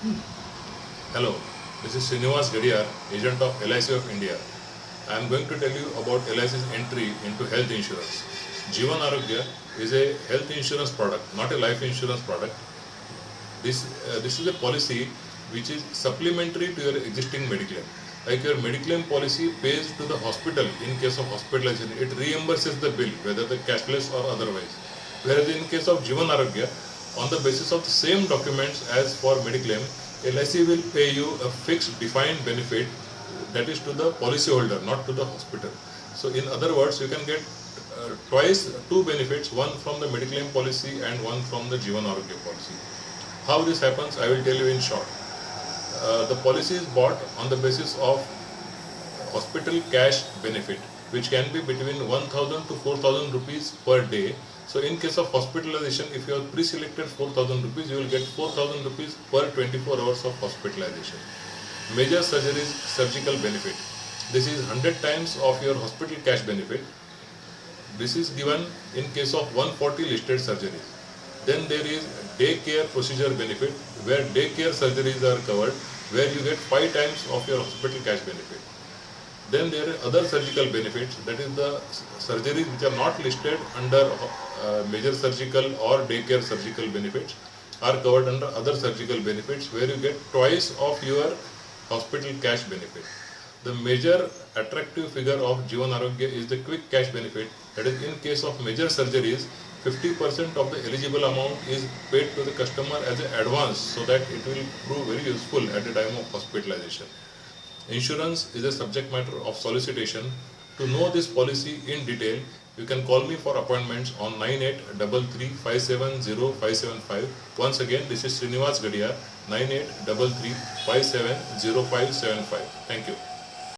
Hello, this is Srinivas Gadiyar, agent of LIC of India. I am going to tell you about LIC's entry into health insurance. Jeevan Arogya is a health insurance product, not a life insurance product. This is a policy which is supplementary to your existing Mediclaim. Like your Mediclaim policy pays to the hospital in case of hospitalization, it reimburses the bill, whether the cashless or otherwise. Whereas in case of Jeevan Arogya, on the basis of the same documents as for Mediclaim, LIC will pay you a fixed defined benefit that is to the policyholder, not to the hospital. So in other words, you can get twice two benefits, one from the Mediclaim policy and one from the Jeevan Arogya policy. How this happens, I will tell you in short. The policy is bought on the basis of hospital cash benefit, which can be between 1000 to 4000 rupees per day. So in case of hospitalization, if you have pre-selected 4000 rupees, you will get 4000 rupees per 24 hours of hospitalization. Major surgeries surgical benefit. This is 100 times of your hospital cash benefit. This is given in case of 140 listed surgeries. Then there is daycare procedure benefit, where daycare surgeries are covered, where you get 5 times of your hospital cash benefit. Then there are other surgical benefits, that is the surgeries which are not listed under major surgical or daycare surgical benefits are covered under other surgical benefits, where you get twice of your hospital cash benefit. The major attractive figure of Jeevan Arogya is the quick cash benefit, that is in case of major surgeries, 50% of the eligible amount is paid to the customer as an advance, so that it will prove very useful at the time of hospitalization. Insurance is a subject matter of solicitation. To know this policy in detail, you can call me for appointments on 9833570575. Once again, this is Srinivas Gadiyar, 9833570575. Thank you.